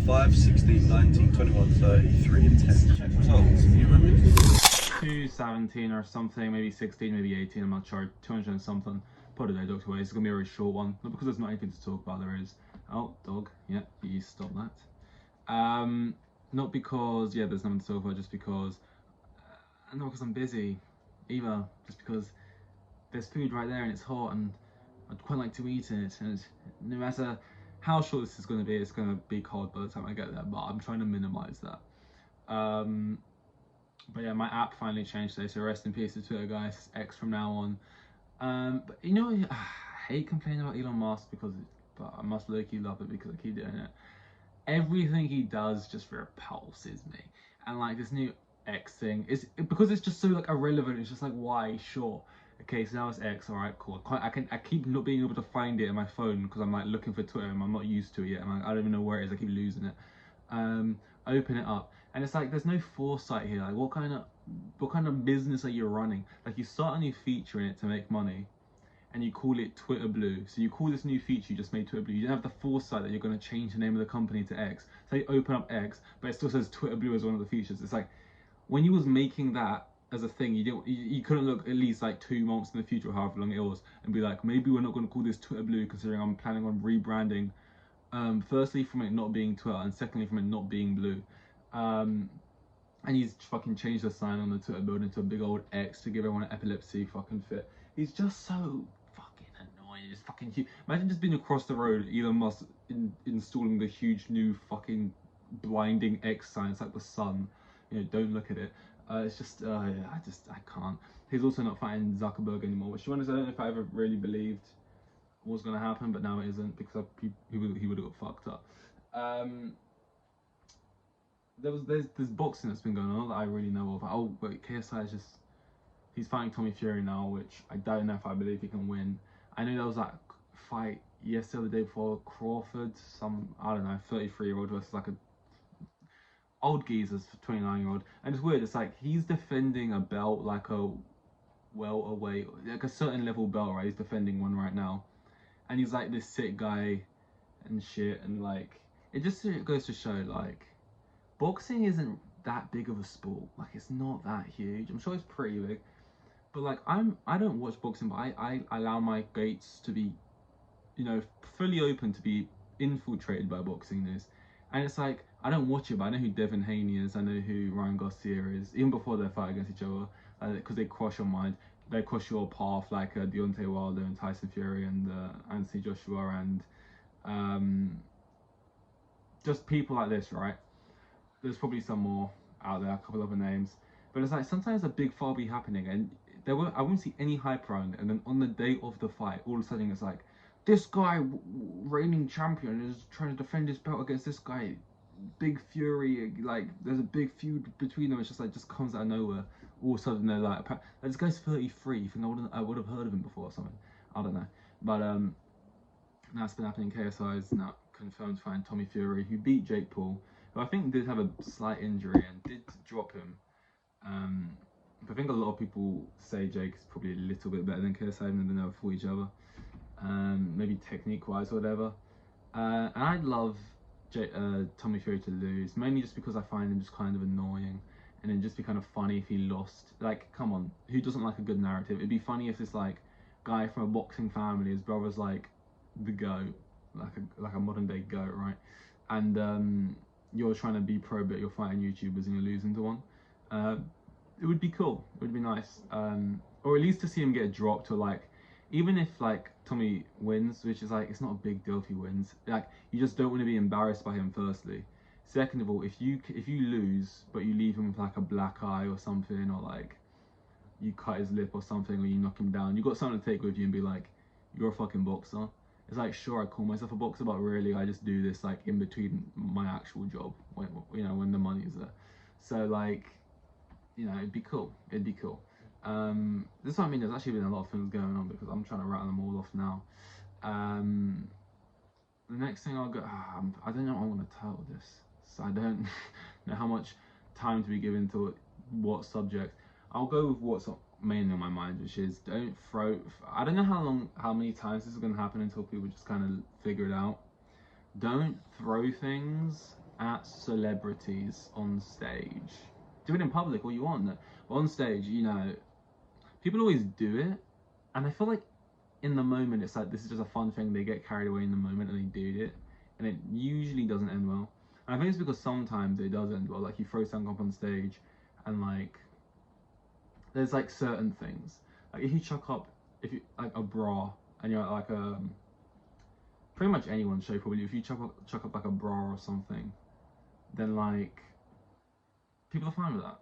5, 16, 19, 21, 33, and 10. Check results. You remember? 217 or something, maybe 16, maybe 18, I'm not sure. 200 and something. Put it there, Dr. Way. It's gonna be a very short one. Not because there's not anything to talk about, there is. Oh, dog. Yeah, you stop that. Not because, yeah, there's nothing to talk about, just because, not because I'm busy either, just because there's food right there and it's hot and I'd quite like to eat it, and no matter how short this is going to be, it's going to be cold by the time I get there, but I'm trying to minimize that. But yeah, my app finally changed today, so rest in peace to Twitter, guys. It's X from now on. But you know, I hate complaining about Elon Musk but I must low-key love it because I keep doing it. Everything he does just repulses me, and like this new X thing is because it's just so like irrelevant. It's just like, why? Sure, okay, so now it's X. All right, cool. I keep not being able to find it in my phone because I'm like looking for Twitter and I'm not used to it yet. I don't even know where it is. I keep losing it. Open it up, and it's like there's no foresight here. Like, what kind of business are you running? Like, you start a new feature in it to make money, and you call it Twitter Blue. So you call this new feature you just made Twitter Blue. You don't have the foresight that you're going to change the name of the company to X. So you open up X, but it still says Twitter Blue as one of the features. It's like, when you was making that as a thing, you couldn't look at least like 2 months in the future, or however long it was, and be like, maybe we're not going to call this Twitter Blue, considering I'm planning on rebranding. Firstly, from it not being Twitter, and secondly, from it not being blue. And he's fucking changed the sign on the Twitter building to a big old X to give everyone an epilepsy fucking fit. He's just so fucking annoying. It's fucking huge. Imagine just being across the road, Elon Musk installing the huge new fucking blinding X sign. It's like the sun. You know, don't look at it. It's just, I can't. He's also not fighting Zuckerberg anymore, which, to be honest, I don't know if I ever really believed was going to happen, but now it isn't, because he would have got fucked up. There's boxing that's been going on that I really know of. Oh, but KSI is just, he's fighting Tommy Fury now, which I don't know if I believe he can win. I know there was that fight yesterday or the day before, Crawford, I don't know, 33-year-old versus like a old geezer's 29-year-old, and it's weird. It's like he's defending a belt, like a welterweight, like a certain level belt, right? He's defending one right now, and he's like this sick guy and shit, and like it just goes to show, like, boxing isn't that big of a sport. Like, it's not that huge. I'm sure it's pretty big, but like I don't watch boxing, but I allow my gates to be, you know, fully open to be infiltrated by boxing news. And it's like, I don't watch it, but I know who Devin Haney is, I know who Ryan Garcia is, even before their fight against each other, because they cross your mind, they cross your path, like Deontay Wilder and Tyson Fury and Anthony Joshua and just people like this, right? There's probably some more out there, a couple other names, but it's like sometimes a big fight will be happening and I won't see any hype around it, and then on the day of the fight, all of a sudden it's like, this guy, reigning champion, is trying to defend his belt against this guy, Big Fury. Like, there's a big feud between them. It's just like, just comes out of nowhere. All of a sudden they're like, this guy's 33. You think I would have heard of him before or something? I don't know. But that's been happening. KSI is now confirmed to find Tommy Fury, who beat Jake Paul, who I think did have a slight injury and did drop him. But I think a lot of people say Jake is probably a little bit better than KSI, even though they never fought each other. Maybe technique wise or whatever. And I'd love Tommy Fury to lose, mainly just because I find him just kind of annoying, and it'd just be kind of funny if he lost. Like, come on, who doesn't like a good narrative? It'd be funny if this like guy from a boxing family, his brother's like the GOAT, like a modern day GOAT, right? And you're trying to be pro, but you're fighting YouTubers and you're losing to one. It would be cool. It would be nice, or at least to see him get dropped, or like, even if like Tommy wins, which is like, it's not a big deal if he wins. Like, you just don't want to be embarrassed by him, firstly. Second of all, if you lose but you leave him with like a black eye or something, or like you cut his lip or something, or you knock him down, you got something to take with you and be like, you're a fucking boxer. It's like, sure, I call myself a boxer, but really I just do this like in between my actual job, when, you know, when the money's there. So like, you know, it'd be cool. It'd be cool. This is what I mean. There's actually been a lot of things going on, because I'm trying to rattle them all off now. The next thing I'll go, I don't know what I want to title this, so I don't know how much time to be given to what subject. I'll go with what's mainly on my mind, which is, don't throw. I don't know how many times this is going to happen until people just kind of figure it out. Don't throw things at celebrities on stage. Do it in public all you want, but on stage, you know, people always do it, and I feel like in the moment it's like this is just a fun thing. They get carried away in the moment and they do it, and it usually doesn't end well. And I think it's because sometimes it does end well. Like you throw something up on stage, and like there's like certain things. Like if you chuck up, if you like a bra, and you're at like a pretty much anyone's show probably. If you chuck up like a bra or something, then like people are fine with that.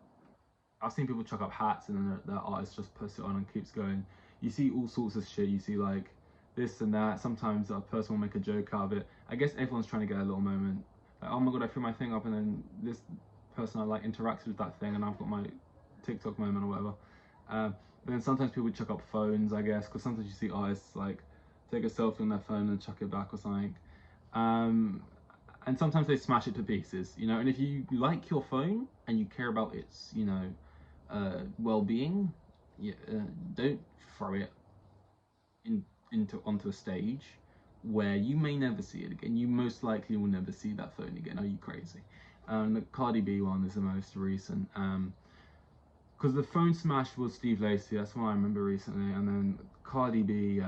I've seen people chuck up hats and then the artist just puts it on and keeps going. You see all sorts of shit. You see like this and that. Sometimes a person will make a joke out of it. I guess everyone's trying to get a little moment. Like, oh my god, I threw my thing up and then this person I like interacted with that thing and I've got my TikTok moment or whatever. But then sometimes people chuck up phones, I guess, because sometimes you see artists like take a selfie on their phone and chuck it back or something. And sometimes they smash it to pieces, you know. And if you like your phone and you care about its, you know, well-being, yeah, don't throw it onto a stage where you may never see it again. You most likely will never see that phone again. Are you crazy? The Cardi B one is the most recent. Because the phone smash was Steve Lacy. That's what I remember recently. And then Cardi B,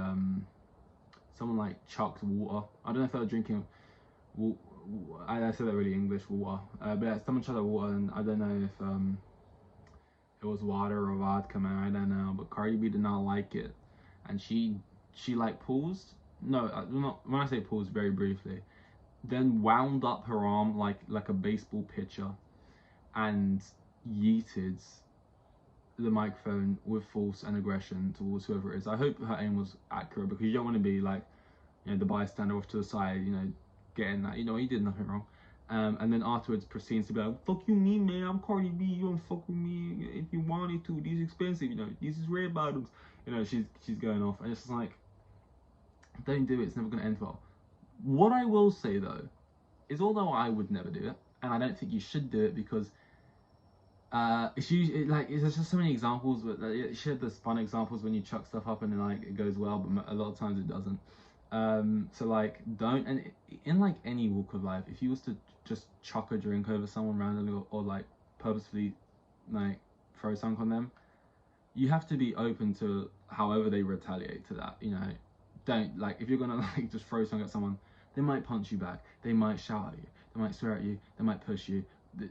someone like chucked water. I don't know if they were drinking. I said that really English, water. But yeah, someone chucked water, and I don't know if it was water or vodka, man. I don't know. But Cardi B did not like it, and she like paused. No, not when I say paused, very briefly. Then wound up her arm like a baseball pitcher, and yeeted the microphone with force and aggression towards whoever it is. I hope her aim was accurate because you don't want to be like, you know, the bystander off to the side, you know, getting that, you know, he did nothing wrong. And then afterwards proceeds to be like, fuck you me, man, I'm Cardi B, you don't fuck with me if you wanted to, these expensive, you know, these is red bottoms. You know, she's going off, and it's just like, don't do it, it's never going to end well. What I will say though, is although I would never do it, and I don't think you should do it because it's usually like there's just so many examples, but it shared this fun examples when you chuck stuff up and then like it goes well, but a lot of times it doesn't. So like don't, and in like any walk of life, if you was to just chuck a drink over someone randomly or like purposefully like throw something on them, you have to be open to however they retaliate to that. You know, don't like if you're gonna like just throw something at someone, they might punch you back, they might shout at you, they might swear at you, they might push you.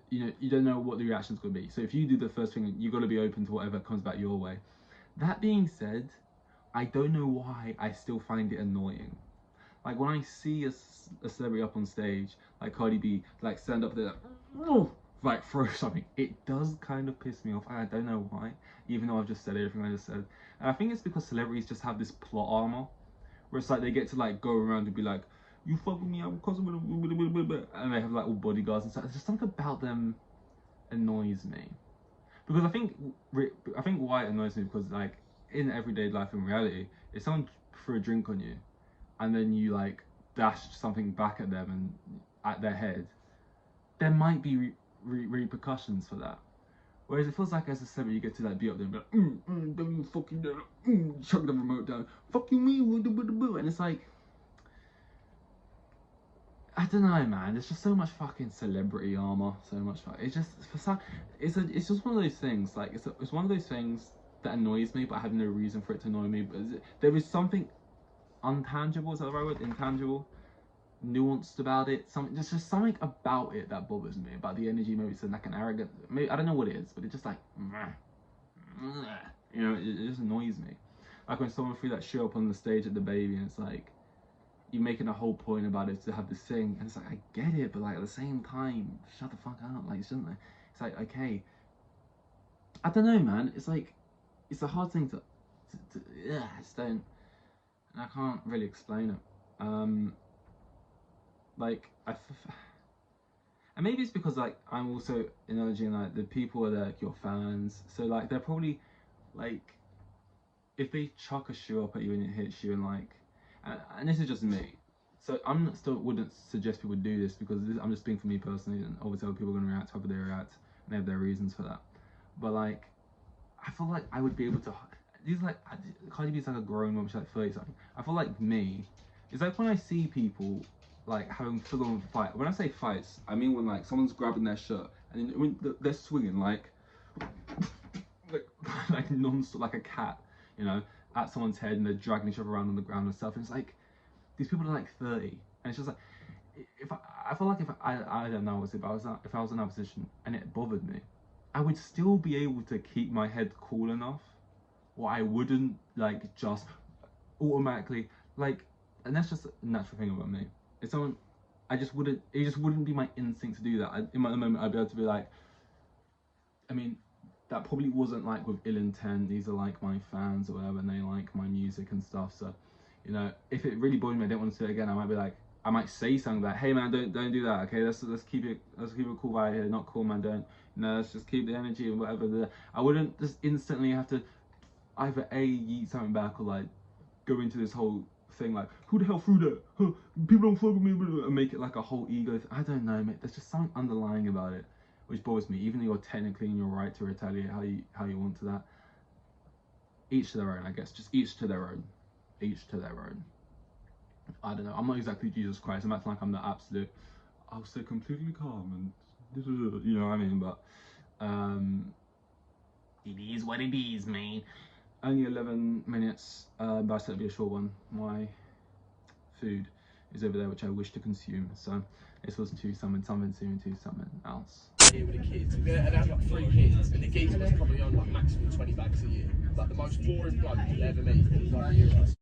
You know, you don't know what the reaction's going to be. So if you do the first thing, you got to be open to whatever comes back your way. That being said, I don't know why I still find it annoying. Like when I see a celebrity up on stage, like Cardi B, like stand up there, like throw something, it does kind of piss me off. I don't know why, even though I've just said everything I just said. And I think it's because celebrities just have this plot armor, where it's like they get to like go around and be like, you fuck with me, I'm cousin with and they have like all bodyguards and stuff. There's just something about them annoys me. Because I think why it annoys me because like in everyday life in reality, if someone threw a drink on you and then you like dash something back at them and at their head, there might be repercussions for that. Whereas it feels like as a celebrity you get to like be up there and be like, don't you fucking chuck the remote down, fuck you me, and it's like, I don't know, man. There's just so much fucking celebrity armor, so much. It's just for some, it's just one of those things. Like it's one of those things that annoys me, but I have no reason for it to annoy me. But there is something untangible, is that the right word? Intangible, nuanced about it. Something, there's just something about it that bothers me. About the energy, maybe it's like an arrogant. Maybe I don't know what it is, but it just like, you know, it just annoys me. Like when someone threw that shoe up on the stage at the baby, and it's like, you're making a whole point about it to have this thing, and it's like, I get it, but like at the same time, shut the fuck up, like shouldn't I? It's like, okay, I don't know, man. It's like, it's a hard thing to yeah, I just don't, and I can't really explain it. Like and maybe it's because like I'm also acknowledging like the people are like your fans, so like they're probably like, if they chuck a shoe up at you and it hits you and like, and this is just me, so I'm still wouldn't suggest people do this because I'm just speaking for me personally, and obviously other people are going to react however they react and they have their reasons for that. But like, I feel like I would be able to, these like, Cardi B's like a grown woman, she's like 30 something. I feel like me, it's like when I see people like having full on fight. When I say fights, I mean when like someone's grabbing their shirt and when they're swinging like like non-stop, like a cat, you know, at someone's head, and they're dragging each other around on the ground and stuff. And it's like these people are like 30, and it's just like, if I feel like if I don't know, if I was in that position and it bothered me, I would still be able to keep my head cool enough, or I wouldn't like just automatically like, and that's just a natural thing about me. If someone, it just wouldn't be my instinct to do that. In the moment, I'd be able to be like, I mean, that probably wasn't like with ill intent. These are like my fans or whatever, and they like my music and stuff. So, you know, if it really bothered me, I didn't want to do it again. I might be like, I might say something like, "Hey man, don't do that. Okay, let's keep it cool right here. Not cool, man. Don't. You know, let's just keep the energy and whatever." I wouldn't just instantly have to either yeet something back or like go into this whole thing like, "Who the hell threw that? Huh, people don't fuck with me," and make it like a whole ego. I don't know, mate. There's just something underlying about it which bothers me. Even though you're technically in your right to retaliate how you want to that. Each to their own, I guess. Just each to their own. Each to their own. I don't know. I'm not exactly Jesus Christ. I'm acting like I'm the absolute. I'll stay completely calm and you know what I mean. But it is what it is, man. Only 11 minutes, but I said it'd be a short one. My food is over there, which I wish to consume. So this was to something to something else. Here with the kids, and I'd have like 3 kids, and the geezer was probably on like maximum 20 bags a year. Like the most boring bloke you'll ever meet. He was like,